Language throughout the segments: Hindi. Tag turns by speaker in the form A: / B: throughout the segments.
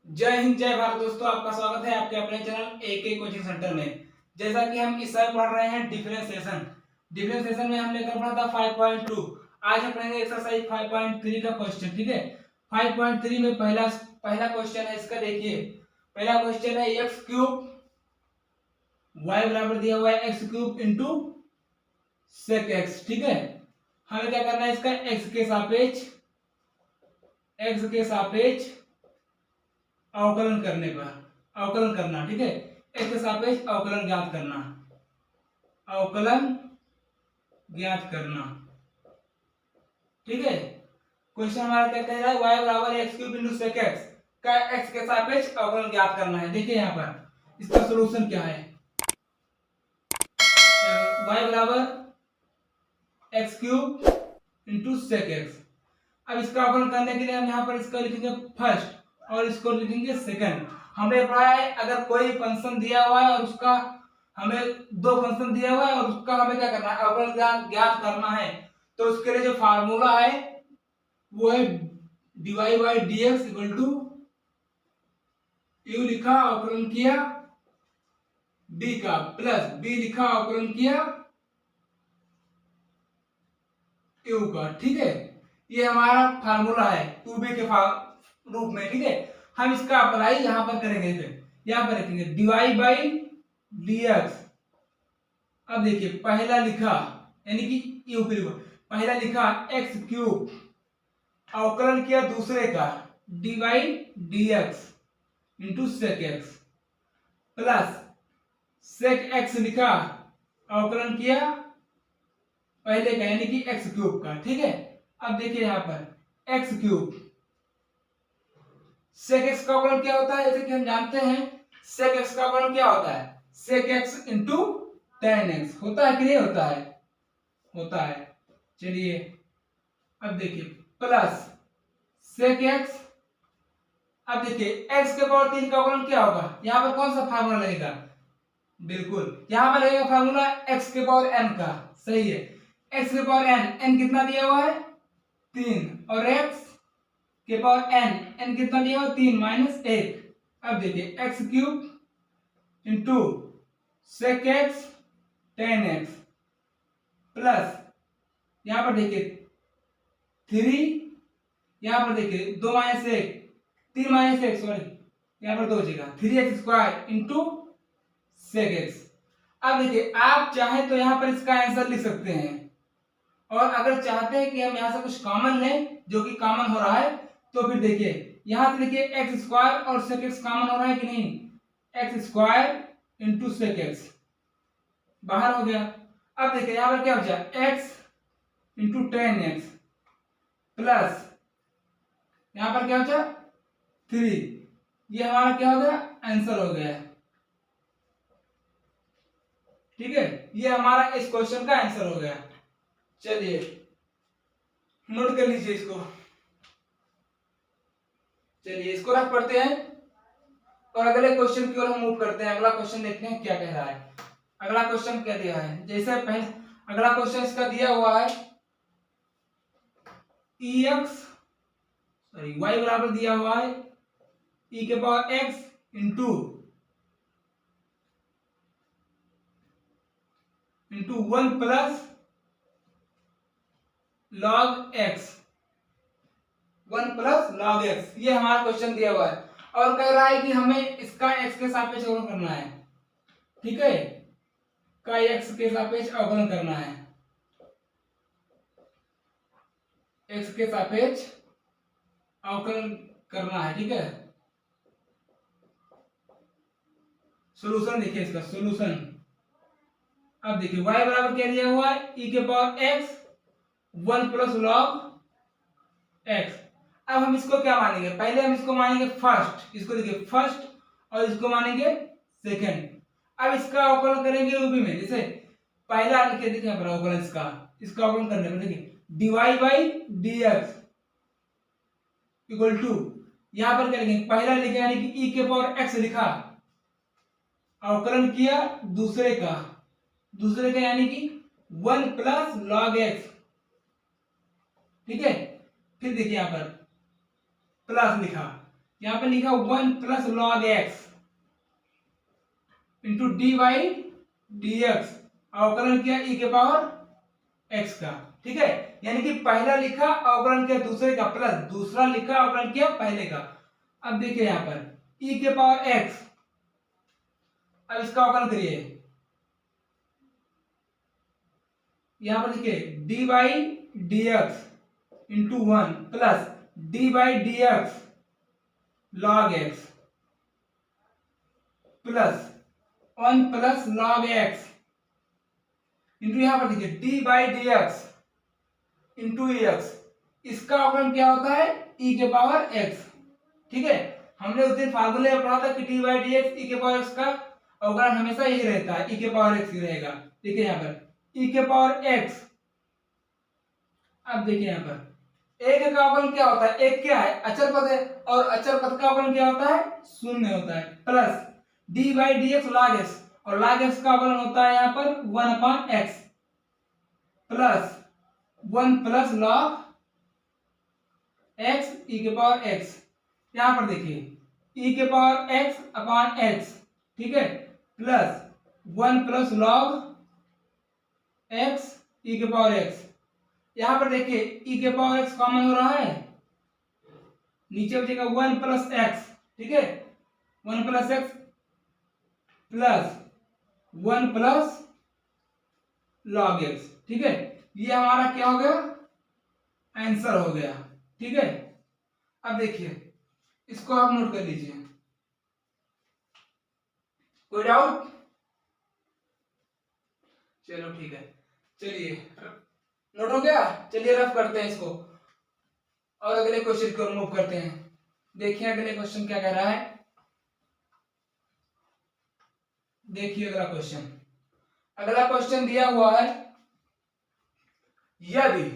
A: जय हिंद जय भारत दोस्तों, आपका स्वागत है आपके अपने चैनल एके कोचिंग सेंटर में। जैसा कि हम इस समय पढ़ रहे हैं डिफरेंशिएशन में हम लेकर पढ़ा था 5.2। आज हम पढ़ेंगे एक्सरसाइज 5.3 का क्वेश्चन। ठीक है, 5.3 में पहला पहला क्वेश्चन है इसका। देखिए, पहला क्वेश्चन है एक्स क्यूब y बराबर दिया हुआ है x cube into sec x. ठीक है, हमें क्या करना है, इसका एक्स के सापेक्ष अवकलन करना। ठीक है, एक्स के सापेक्ष अवकलन ज्ञात करना। ठीक है, क्वेश्चन हमारा क्या कह रहा है, y बराबर x cube into sec x का एक्स के सापेक्ष अवकलन ज्ञात करना है। देखिए यहाँ पर इसका सॉल्यूशन क्या है, y बराबर x cube into sec x. अब इसका अवकलन करने के लिए हम यहाँ पर इसका लिखेंगे फर्स्ट और इसको लिखेंगे सेकंड। हमने पढ़ा है अगर कोई फंक्शन दिया हुआ है और उसका हमें दो फंक्शन दिया हुआ है और उसका हमें क्या करना है, अवकलन ज्ञात करना है। तो उसके लिए जो फार्मूला है वो है dy by d x equal to u लिखा अवकलन किया d का प्लस b लिखा अवकलन किया u का। ठीक है, ये हमारा फार्मूला है 2b के रूप में। ठीक है, हम इसका अप्लाई यहां पर करेंगे। यहां पर लिखेंगे dy बाई डी एक्स। अब देखिए पहला लिखा यानी कि यू के लिए पहला लिखा एक्स क्यूब अवकलन किया दूसरे का d by d x into sec x plus sec x लिखा अवकलन किया पहले का यानी कि एक्स क्यूब का। ठीक है, अब देखिए यहां पर एक्स क्यूब सेक एक्स का अवकलन क्या होता है, जैसे कि हम जानते हैं सेक एक्स का अवकलन क्या होता है, sec x into ten x होता है कि नहीं होता है, होता है। चलिए अब देखिए प्लस सेक एक्स। अब देखिए एक्स के पावर 3 का अवकलन क्या होगा, यहां पर कौन सा फार्मूला लगेगा, बिल्कुल यहां पर लगेगा फार्मूला एक्स के पावर n का। सही है, एक्स के पावर n कितना दिया हुआ है 3 और एक्स के पावर n कितना दिया हुआ 3 माइनस 1। अब देखिए x cube into sec x tan x plus यहां पर देखिए 3, यहां पर देखिए 2 माइनस 1 3 माइनस 1 सॉरी यहां पर 2 बचेगा 3x square into sec x. अब देखिए आप चाहे तो यहां पर इसका आंसर लिख सकते हैं और अगर चाहते हैं कि हम यहां से कुछ कॉमन लें जो कि कॉमन हो रहा है तो फिर देखिए यहां से देखिए एक्स स्क्वायर और सेक एक्स कॉमन हो रहा है कि नहीं, x square into sec x बाहर हो गया। अब देखिए यहां पर क्या बचा x into ten x plus यहां पर क्या बचा 3। ये हमारा क्या हो गया, आंसर हो गया। ठीक है, ये हमारा इस क्वेश्चन का आंसर हो गया। चलिए नोट कर लीजिए इसको। चलिए इसको रख पढ़ते हैं और अगले क्वेश्चन की ओर हम मूव करते हैं। अगला क्वेश्चन देखते हैं क्या कह रहा है। अगला क्वेश्चन क्या दिया है, जैसे पहले अगला क्वेश्चन इसका दिया हुआ है y बराबर दिया हुआ है e के power x into 1 plus log x, 1 plus log x। ये हमारा क्वेश्चन दिया हुआ है और कह रहा है कि हमें इसका x के सापेक्ष अवकलन करना है। ठीक है, का x के सापेक्ष अवकलन करना है, x के सापेक्ष अवकलन करना है। ठीक है, सॉल्यूशन देखिए इसका सॉल्यूशन। अब देखिए y बराबर क्या दिया हुआ है e के power x 1 plus log x। अब हम इसको क्या मानेंगे, पहले हम इसको मानेंगे फर्स्ट, इसको देखिए फर्स्ट और इसको मानेंगे सेकंड। अब इसका अवकलन करेंगे यूपी में, जैसे पहला लिखे देखिए यहाँ पर अवकलन इसका अवकलन करने में देखिए dy by d x equal to यहां पर क्या लिखेंगे, पहला लिखे यानी कि e के पावर x लिखा अवकलन किया दूसरे का यानी कि 1 प्लस लॉग x। ठीक है, फिर देखिए यहां पर प्लस लिखा यहाँ पे लिखा 1 plus log x into D by d x, अवकलन किया e के पावर x का। ठीक है, यानी कि पहला लिखा अवकलन किया दूसरे का, प्लस दूसरा लिखा अवकलन किया पहले का। अब देखिए यहाँ पर e के पावर x, अब इसका अवकलन करिए, यहां पर देखिए D by d x into 1 plus d by d x log x plus 1 plus log x into यहां पर देखिए D by d x into x, इसका अवकलन क्या होता है e के पावर x। ठीक है, हमने उस दिन फार्मूले में पढ़ा था कि D by d x e के पावर x का अवकलन हमेशा यही रहता है, e के पावर x ही रहेगा। देखिए यहाँ पर e के पावर x, अब देखिए यहाँ पर एक का अवकलन क्या होता है, एक क्या है अचर पद है, और अचर पद का अवकलन क्या होता है शून्य होता है, plus d by d x log x, और लॉग एक्स का अवकलन होता है यहाँ पर 1 upon x plus 1 plus log x e के पावर एक्स। यहां पर देखिए e के पावर x अपॉन x, ठीक है, plus 1 plus log x e के पावर x। यहां पर देखिए e के पावर x कॉमन हो रहा है, नीचे बचेगा 1 प्लस x, ठीक है, 1 plus x plus 1 plus log x। ठीक है, ये हमारा क्या हो गया, आंसर हो गया। ठीक है, अब देखिए इसको आप नोट कर लीजिए, कोई डाउट? चलो ठीक है, चलिए नोट हो गया, चलिए रफ करते हैं इसको और अगले क्वेश्चन को मूव करते हैं। देखिए अगले क्वेश्चन क्या कह रहा है, देखिए अगला क्वेश्चन, अगला क्वेश्चन दिया हुआ है यदि,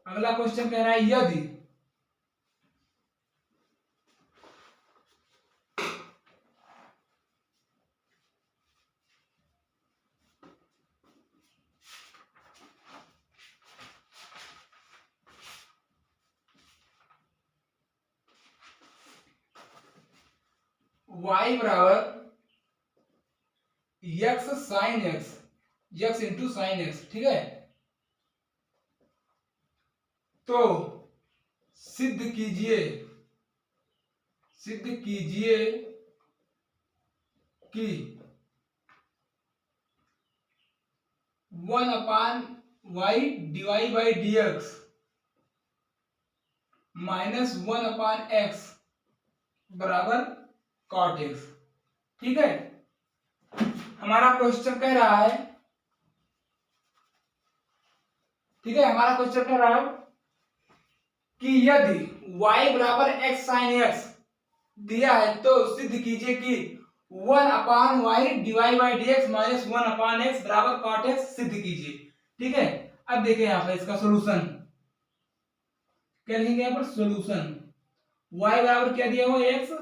A: अगला क्वेश्चन कह रहा है यदि y बराबर x sine x, x into sine x, ठीक है, तो सिद्ध कीजिए कि 1 upon y divide by d x minus 1 upon x बराबर कॉट x। ठीक है, हमारा क्वेश्चन कह रहा है, ठीक है, हमारा क्वेश्चन कह रहा है कि यदि y बराबर x साइन x दिया है तो सिद्ध कीजिए कि 1 upon y divide by d x minus 1 upon x बराबर कॉट एक्स सिद्ध कीजिए। ठीक है, अब देखिए यहाँ पर इसका सोल्यूशन क्या लिखेंगे, यहाँ पर सोल्यूशन y बराबर क्या दिया हुआ x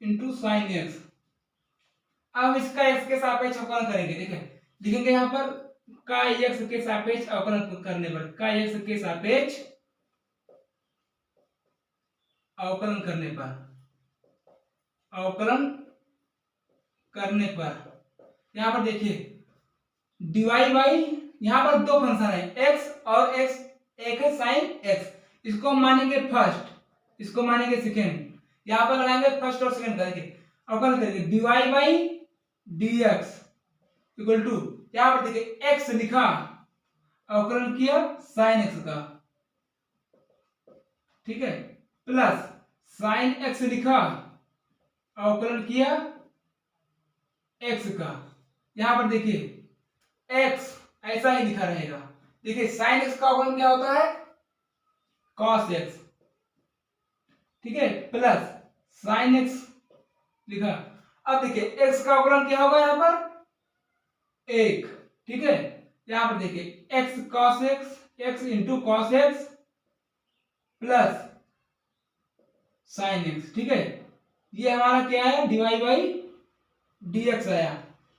A: इंटू साइन एक्स। अब इसका x के सापेक्ष अवकलन करेंगे, देखिए लिखेंगे यहाँ पर का x के सापेक्ष अवकलन करने पर, का x के सापेक्ष अवकलन करने पर, अवकलन करने पर यहां पर देखिए डिवाइड बाई, यहां पर दो फंक्शन है x और x, एक है साइन x, इसको मानेंगे फर्स्ट, इसको मानेंगे सेकेंड, यहां पर लगाएंगे फर्स्ट और सेकेंड करके अवकलन करेंगे, divide by dx equal to, यहां पर देखिए x लिखा अवकलन किया साइन x का, ठीक है, प्लस साइन x लिखा अवकलन किया x का। यहां पर देखिए x ऐसा ही लिखा रहेगा, देखिए साइन x का अवकलन क्या होता है cos x, ठीक है, प्लस साइन x लिखा। अब देखिए x का अवकलन क्या होगा यहां पर 1, ठीक है, यहां पर देखिए x cos x, x into cos x plus sign x, ठीक है, ये हमारा क्या है डिवाइड बाई dx आया।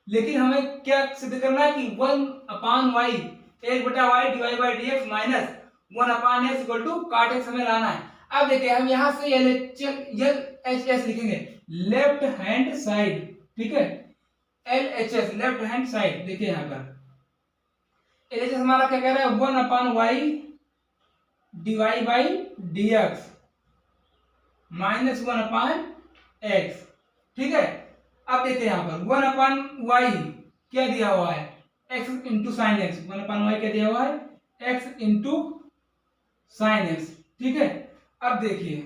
A: लेकिन हमें क्या सिद्ध करना है कि 1 अपान y, 1 बटा y divide by dx minus 1 upon x equal to cot x हमें लाना है। अब देखिए हम यहां से एल एच एस लिखेंगे, लेफ्ट हैंड साइड, ठीक है, L H S left hand side. देखिए यहां पर एल एच एस हमारा क्या कह रहा है, 1/y divide by d x minus 1/x, ठीक है। अब देखिए यहां पर 1/y क्या दिया हुआ है, x into sine x, 1/y क्या दिया हुआ है, x इंटू साइन एक्स, ठीक है। अब देखिए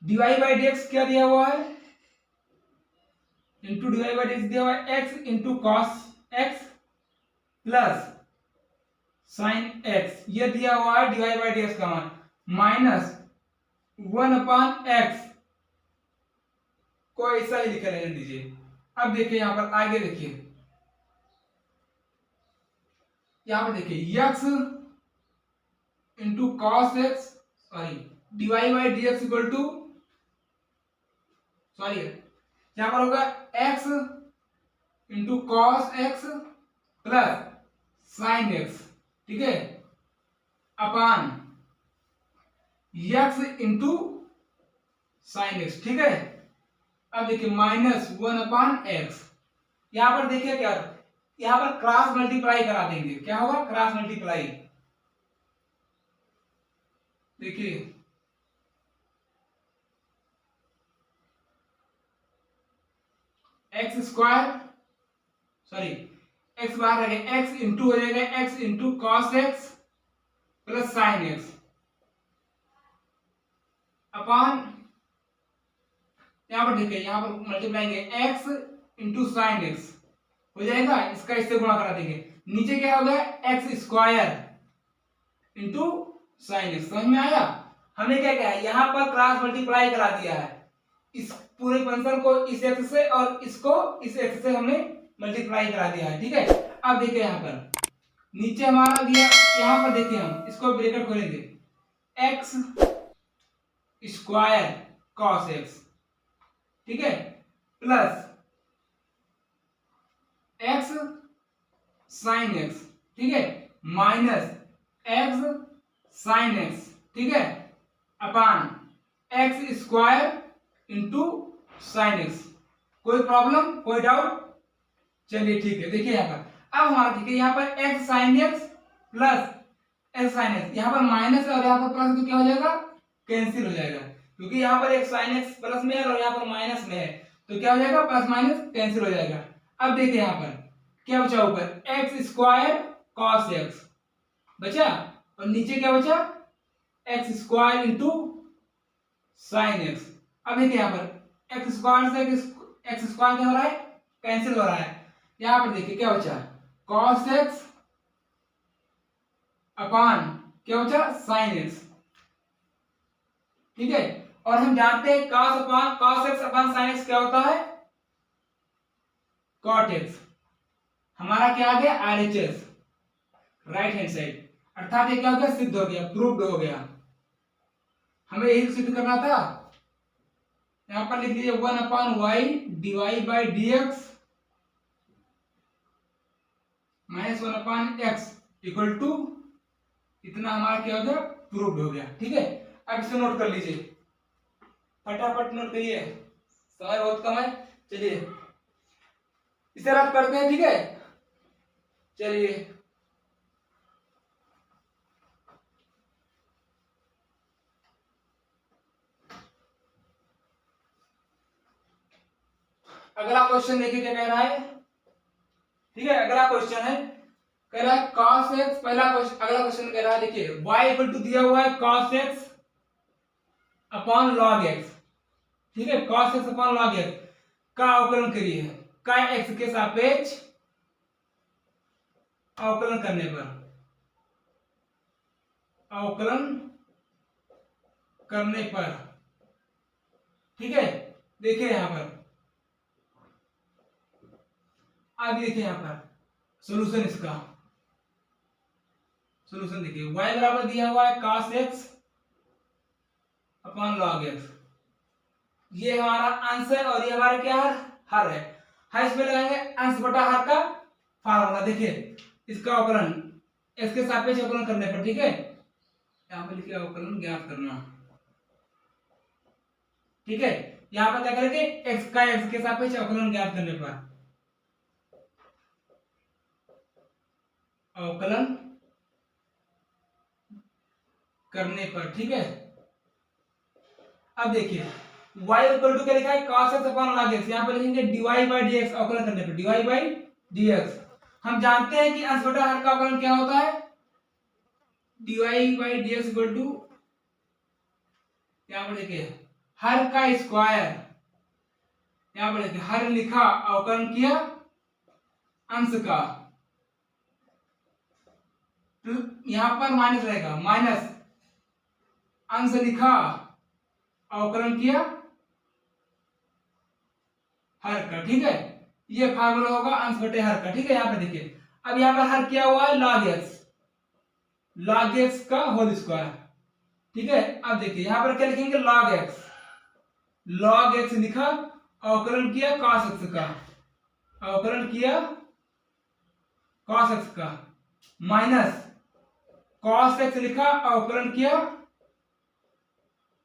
A: डिवाइड बाई डी एक्स क्या दिया हुआ है, into divide by d x दिया हुआ है x into cos x plus sine x, ये दिया हुआ है डिवाइड बाई डी एक्स का मान, माइनस 1/x को ऐसा ही लिखा रहने दीजिए। अब देखिए यहां पर आगे देखिए, यहां पर देखिए x into cos x, sorry divide by d x equal to, sorry यहां पर होगा x into cos x plus sine x, ठीक है, upon x into sine x, ठीक है। अब देखिए माइनस 1/x, यहां पर देखिए क्या, यहां पर क्रॉस मल्टीप्लाई करा देंगे, क्या होगा, क्रॉस मल्टीप्लाई। देखिए एक्स स्क्वायर, सॉरी एक्स बाहर रह गया, एक्स इंटू हो जाएगा x into cos x plus sine x upon, यहां पर देखिए यहां पर multiply x into sine x हो जाएगा, इसका इससे गुणा करा देंगे, नीचे क्या हो गया x square into sine x. समझ में आया, हमने क्या किया है, यहां पर क्रॉस मल्टीप्लाई करा दिया है, इस पूरे फंक्शन को इस एक्स से और इसको इस एक्स से हमने मल्टीप्लाई करा दिया है, ठीक है। अब देखिए यहां पर नीचे हमारा दिया, यहां पर देखिए हम इसको ब्रैकेट खोलेंगे, एक्स स्क्वायर कॉस एक्स, ठीक है, प्लस एक्स साइन एक्स, ठीक है, माइनस एक्स साइन एक्स, ठीक है, upon x square into sine x. कोई प्रॉब्लम, कोई डाउट, चलिए ठीक है। देखिए यहां पर अब हमारा देखिए यहां पर x sine x plus x sine x, यहां पर माइनस और यहां पर प्लस, तो क्या हो जाएगा, कैंसिल हो जाएगा, क्योंकि यहां पर एक साइन एक्स प्लस में है और यहां पर माइनस में है, तो क्या हो जाएगा, प्लस माइनस कैंसिल हो जाएगा। अब देखिए यहां पर क्या बचा, ऊपर एक्स स्क्वायर कॉस एक्स बचा और नीचे क्या बचा, x square into sine x. अब देखिए यहां पर एक्स स्क्वायर से एक्स स्क्वायर क्या हो रहा है, कैंसिल हो रहा है, यहां पर देखिए क्या बचा, कॉस एक्स अपान क्या बचा, साइन एक्स, ठीक है। और हम जानते हैं कॉस एक्स अपान साइन एक्स क्या होता है, कॉट एक्स। हमारा क्या आ गया, आरएचएस, राइट हैंड साइड, अर्थात ये क्या हो गया, सिद्ध हो गया, प्रूव्ड हो गया। हमें यही सिद्ध करना था, यहां पर लिख लीजिए 1/y divide by d x minus 1/x equal to, इतना हमारा क्या हो गया, प्रूव्ड हो गया, ठीक है। अब इसे नोट कर लीजिए, फटाफट नोट करिए, समय बहुत कम है। चलिए इसे रख करते हैं, ठीक है। चलिए अगला क्वेश्चन देखिए क्या कह रहा है, ठीक है। अगला क्वेश्चन है, कह रहा है cos x, पहला क्वेश्चन, अगला क्वेश्चन कह रहा है देखिए y इक्वल टू दिया हुआ है cos x upon log x, ठीक है, cos x upon log x का अवकलन करिए, का x के सापेक्ष अवकलन करने पर, अवकलन करने पर, ठीक है। देखिए यहां पर आगे देखिए यहां पर सॉल्यूशन, इसका सॉल्यूशन देखिए y बराबर दिया हुआ है cos x upon log x, ये हमारा अंश है और ये हमारा क्या है, हर है। हर इसमें लगाएंगे अंश बटा हर का फार्मूला, देखिए इसका अवकलन x के सापेक्ष अवकलन करने पर, ठीक है, यहाँ पे लिखे अवकलन ज्ञात करना। ठीक है, यहाँ पर क्या करेंगे, एक्स का एक्स के सापेक्ष अवकलन ज्ञात करने पर, अवकलन करने पर। ठीक है, अब देखिए y इक्वल टू क्या लिखा है, cos x upon log x, यहाँ पे लिखेंगे dy बाई dx, अवकलन करने पर dy बाई dx। हम जानते हैं कि अंश बटा हर का अवकलन क्या होता है, dy by dx equal to, यहाँ पर देखिए हर का स्क्वायर, यहाँ पर देखिए हर लिखा अवकलन किया अंश का, यहाँ पर माइनस रहेगा, माइनस अंश लिखा अवकलन किया हर का। ठीक है, ये फार्मूला होगा अंश बटे हर का। ठीक है, यहाँ पे देखिए अब यहाँ पर हर क्या हुआ है, log x, log x का होल स्क्वायर। ठीक है, अब देखिए यहाँ पर क्या लिखेंगे, log x, log x लिखा अवकलन किया cos x का, अवकलन किया cos x का, माइनस cos x लिखा अवकलन किया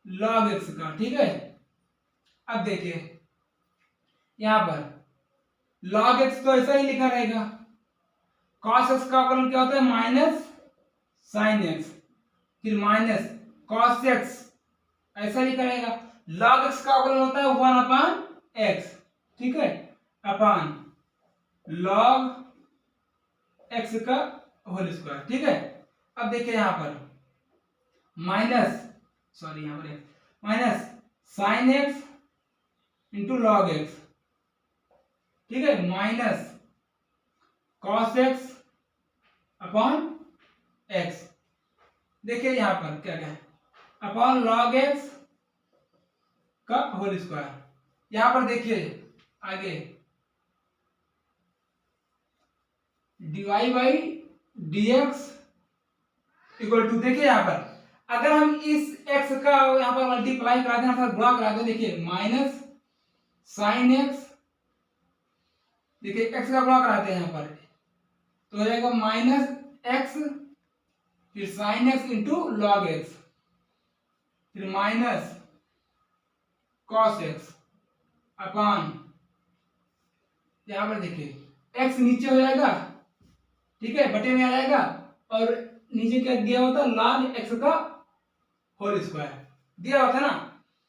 A: log x का। ठीक है, अब देखिए यहां पर log x तो ऐसा ही लिखा रहेगा, cos x का अवकलन क्या होता है, माइनस sin x, फिर माइनस cos x, ऐसा लिखा रहेगा। log x का अवकलन होता है 1 अपान x। ठीक है, अपान log x का होल स्क्वायर। ठीक है, अब देखिए यहां पर माइनस, सॉरी यहाँ पर minus sin x into log x। ठीक है, minus cos x upon x। देखिए यहां पर क्या क्या है, अपॉन log x का होल स्क्वायर। यहां पर देखिए आगे dy by dx equal to, देखिए यहां पर अगर हम इस x का यहां पर मल्टीप्लाई कराते हैं अर्थात गुणा कराते हैं, देखिए माइनस sin x, देखिए x का गुणा कराते हैं यहां पर तो हो जाएगा माइनस x, फिर sin x into log x, फिर माइनस cos x अपॉन, यहां पर देखिए x नीचे हो जाएगा, ठीक है, बटे में आ जाएगा, और नीचे क्या दिया होता है, log x का होल स्क्वायर दिया होता है ना,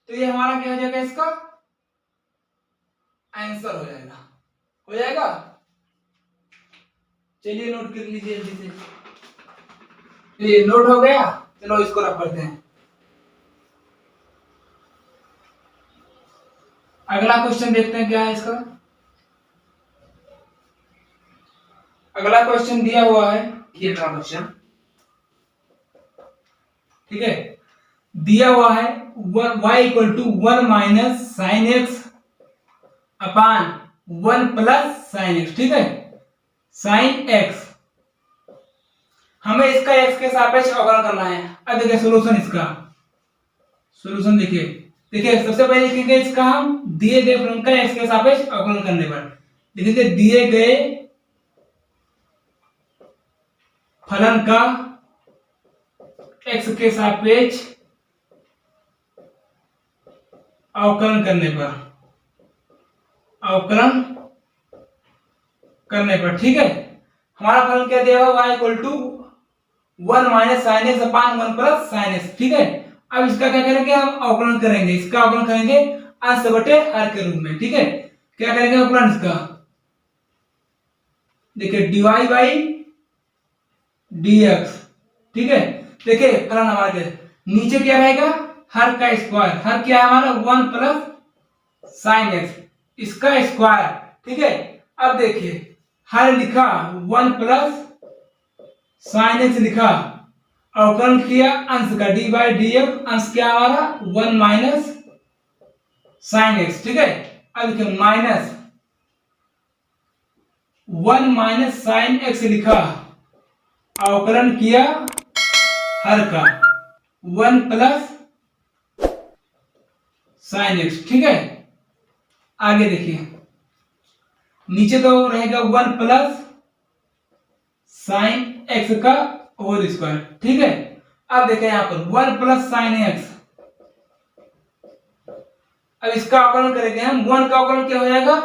A: तो ये हमारा क्या हो जाएगा, इसका आंसर हो जाएगा, हो जाएगा। चलिए नोट कर लीजिए जल्दी से, चलिए नोट हो गया, चलो इसको रख करते हैं। अगला क्वेश्चन देखते हैं क्या है इसका। अगला क्वेश्चन दिया हुआ है, ये अगला क्वेश्चन, ठीक है, दिया हुआ है y equal to 1 minus sine x upon 1 plus sine x. ठीक है, साइन एक्स, हमें इसका x के सापेक्ष अवकलन करना है। अब देखिए सॉल्यूशन, इसका सॉल्यूशन देखिए, देखिए सबसे पहले लिखेंगे इसका हम दिए गए फलन का x के सापेक्ष अवकलन करने पर, लिखेंगे दिए गए फलन का x के सापेक्ष अवकलन करने पर, अवकलन करने पर। ठीक है, हमारा फलन क्या दिया हुआ y equal to 1 minus sine x upon 1 plus sine x. ठीक है, अब इसका क्या करेंगे, हम अवकलन करेंगे, इसका अवकलन करेंगे अंश बटे हर के रूप में। ठीक है, क्या करेंगे अवकलन इसका, देखिए dy बाई dx। ठीक है, देखिए फलन हमारे नीचे क्या रहेगा, हर का स्क्वायर, हर क्या है हमारा 1 प्लस साइन एक्स, इसका स्क्वायर। ठीक है, अब देखिए हर लिखा 1 प्लस साइन एक्स लिखा, अवकलन किया अंश का डी बाई डी एक्स, अंश क्या हमारा 1 माइनस साइन एक्स। ठीक है, अब लिखे माइनस 1 माइनस साइन एक्स लिखा, अवकलन किया हर का 1 प्लस साइन एक्स। ठीक है, आगे देखिए नीचे तो रहेगा 1 प्लस साइन एक्स का होल स्क्वायर। ठीक है, अब देखें यहाँ पर 1 प्लस साइन एक्स। अब इसका अवकलन करेंगे हम, 1 का अवकलन क्या हो जाएगा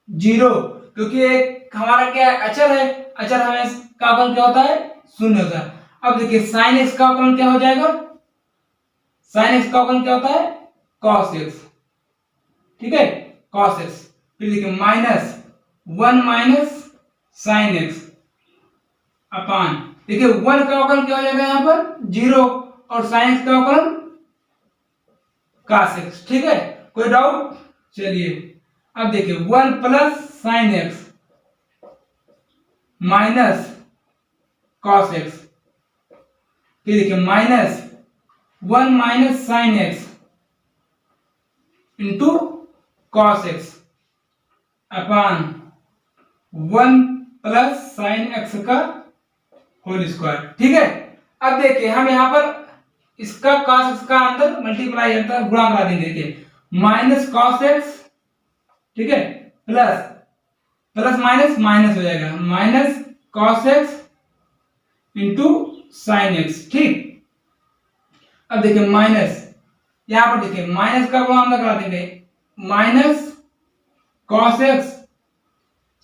A: 0, क्योंकि एक हमारा क्या है अचर है, अचर हमें इसका अवकलन क्या होता है 0 होता है। अब देखिए साइन एक्स का अवकलन क्या हो जाएगा, साइन एक्स का अवकलन क्या होता है cos x, ठीक है cos x। फिर देखिए माइनस 1 माइनस साइन एक्स अपान, देखिए 1 का अवकलन क्या हो जाएगा यहाँ पर 0 और साइन एक्स का अवकलन cos x, ठीक है कोई डाउट। चलिए अब देखिए 1 plus sine x minus cos x, फिर देखिए minus 1 minus sine x into cos x upon 1 plus sine x का होल स्क्वायर, ठीक है। अब देखिए हम यहाँ पर इसका cos x का अंदर मल्टीप्लाई होता है, गुणा करा देंगे, देखिए माइनस cos x, ठीक है प्लस प्लस माइनस माइनस हो जाएगा, minus cos x into sine x, ठीक। अब देखिए माइनस, यहां पर देखिए माइनस का गुणा हम करा देंगे, माइनस cos x,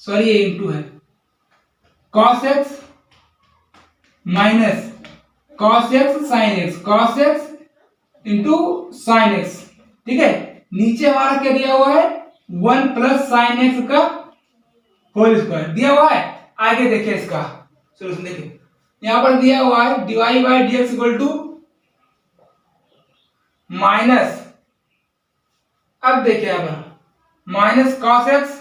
A: सॉरी ये इंटू है, cos x minus cos x sin x, cos x into sine x, ठीक है। नीचे हमारा क्या दिया हुआ है 1 प्लस साइन एक्स का होल स्क्वायर दिया हुआ है। आगे देखिए इसका सॉल्यूशन, देखिए यहां पर दिया हुआ है dy by dx equal to minus, अब देखिए यहां पर minus cos x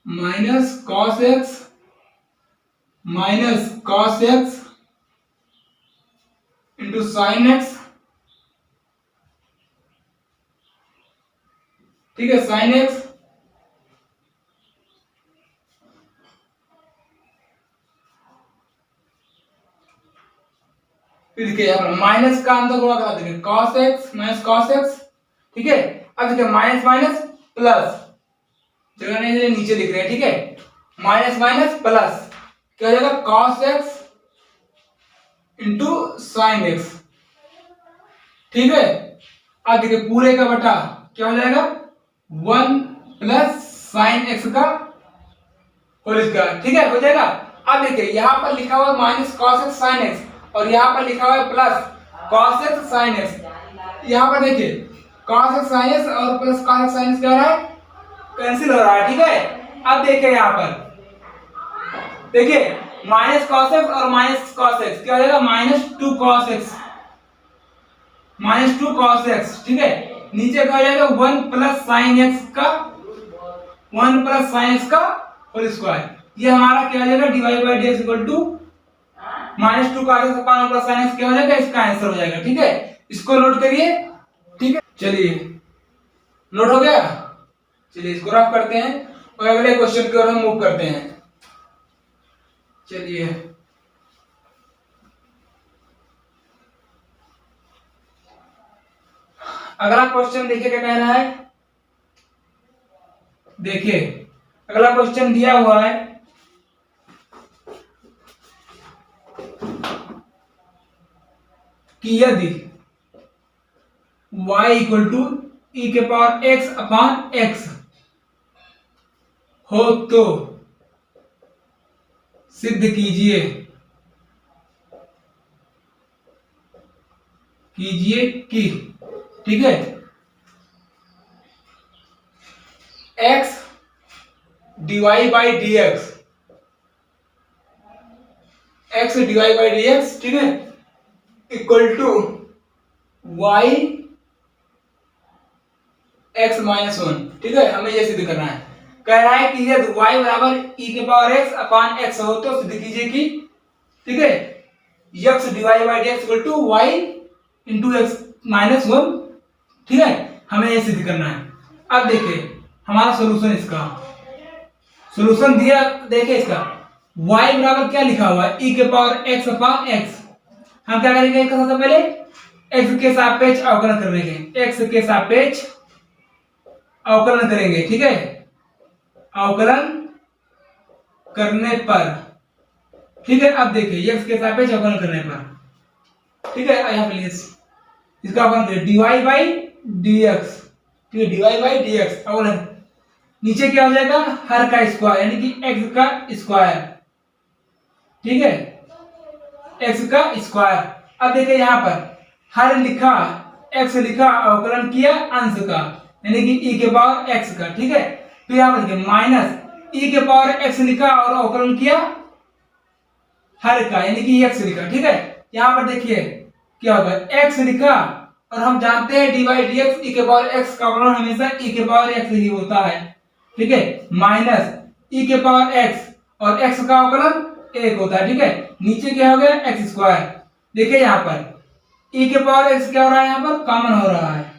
A: minus cos x minus cos x into sine x, ठीक है साइन एक्स, फिर देखिए यहाँ पर माइनस का अंदर गुणा करा देंगे cos x minus cos x, ठीक है। अब देखिए माइनस माइनस प्लस, जगह नहीं नीचे लिख रहे हैं, ठीक है माइनस माइनस प्लस क्या हो जाएगा cos x into sine x, ठीक है। अब देखिए पूरे का बटा क्या हो जाएगा 1 प्लस साइन एक्स का होल स्क्वायर, ठीक है हो जाएगा। अब देखिए यहाँ पर लिखा हुआ है minus cos x sin x और यहाँ पर लिखा हुआ है plus cos x sin x। यहाँ पर देखिए cos x sin x और plus cos x sin x क्या हो रहा है कैंसिल हो रहा है, ठीक है। अब देखिए यहाँ पर देखिए माइनस cos x और माइनस cos x क्या हो जाएगा minus 2 cos x, minus 2 cos x, ठीक है। नीचे क्या हो जाएगा 1 प्लस साइन एक्स का, 1 प्लस साइन एक्स का होल स्क्वायर, ये हमारा क्या हो जाएगा dy by dx equal to minus 2 cos x upon 1 plus sine x क्या हो जाएगा, इसका आंसर हो जाएगा, ठीक है। इसको नोट करिए, ठीक है। चलिए नोट हो गया, चलिए इसको रफ करते हैं और अगले क्वेश्चन की ओर हम मूव करते हैं। चलिए अगला क्वेश्चन देखिए क्या कह रहा है, देखिए अगला क्वेश्चन दिया हुआ है कि यदि y इक्वल टू e के पावर x अपान x हो तो सिद्ध कीजिए कि, ठीक है x dy by dx, x dy by dx, ठीक है equal to y x minus 1, ठीक है हमें ये सिद्ध करना है। कह रहा है कि यदि y बराबर e के पावर x अपान x हो तो सिद्ध कीजिए कि, ठीक है x dy by dx equal to y into x minus 1, ठीक है हमें ये सिद्ध करना है। अब देखिए हमारा सॉल्यूशन, इसका सॉल्यूशन दिया, देखिए इसका y बराबर क्या लिखा हुआ है e के पावर x अपान x, हम क्या करेंगे इसका सबसे पहले x के सापेक्ष अवकलन करेंगे, x के सापेक्ष अवकलन करेंगे, ठीक है अवकलन करने पर ठीक है, अब देखिए x के सापेक्ष अवकलन करने पर, ठीक है, यहाँ पे इसका अवकलन करिए dy बाई dx, ठीक है, dy बाई dx अवकलन, नीचे क्या हो जाएगा हर का स्क्वायर यानी कि x का स्क्वायर, ठीक है, x का स्क्वायर। अब देखिए यहाँ पर हर लिखा, x लिखा, अवकलन किया अंश का यानी कि e के पावर x का, ठीक है, तो यहाँ पर देखिए माइनस e के पावर x लिखा और अवकलन किया हर का यानी कि x लिखा, ठीक है। यहाँ पर देखिए क्या होगा x लिखा और हम जानते हैं dy dx e के पावर x का अवकलन हमेशा e के पावर x ही होता है, ठीक है, माइनस e के पावर x और x का अवकलन 1 होता है, ठीक है, नीचे क्या हो गया x स्क्वायर। देखिए यहाँ पर e के पावर x क्या हो रहा है, यहाँ पर कॉमन हो रहा है,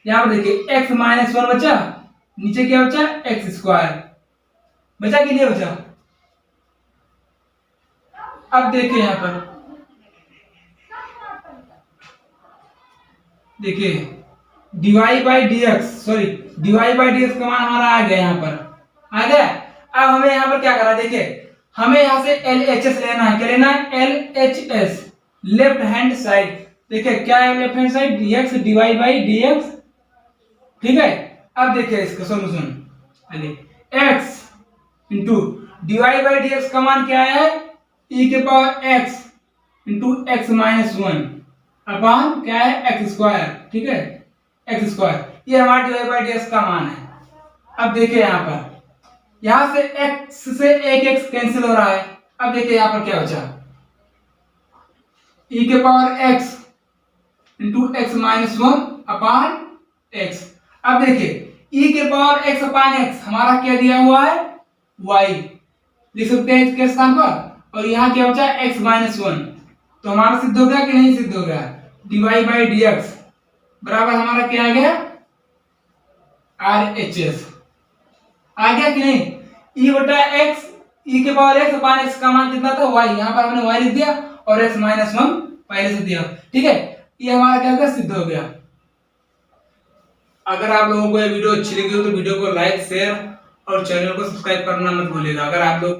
A: यहाँ पर देखिए x माइनस 1 बचा, नीचे क्या बचा x स्क्वायर, बचा कि नहीं बचा। अब देखिए यहाँ पर देखिए dy by dx, sorry dy by dx का मान हमारा आ गया, यहाँ पर आ गया। अब हमें यहाँ पर क्या करना है, देखिए हमें यहाँ से LHS लेना है, क्या लेना है LHS, लेफ्ट हैंड साइड। देखिए क्या है left hand side, dx dy by dx, ठीक है। अब देखिए इसका solution, x into dy by dx का मान क्या है e के power x into x minus 1 upon क्या है x स्क्वायर, ठीक है, x स्क्वायर, ये हमारा dy बाई dx का मान है। अब देखिए यहाँ पर यहां से x से एक x कैंसिल हो रहा है। अब देखिए यहाँ पर क्या बचा e के power x into x minus 1 upon x। अब देखिए e के पावर x अपॉन x हमारा क्या दिया हुआ है y, लिख सकते हैं इसके स्थान पर, और यहाँ क्या बचा x माइनस 1, तो हमारा सिद्ध हो गया कि नहीं सिद्ध हो गया, dy बाई dx बराबर हमारा क्या आ गया RHS, आ गया कि नहीं, e बटा x, e के पावर x अपॉन x का मान कितना था y, यहाँ पर हमने y लिख दिया और x माइनस 1 पहले से दिया, ठीक है, ये हमारा क्या होगा सिद्ध हो गया। अगर आप लोगों को ये वीडियो अच्छी लगी हो तो वीडियो को लाइक शेयर और चैनल को सब्सक्राइब करना मत भूलिएगा। अगर आप लोग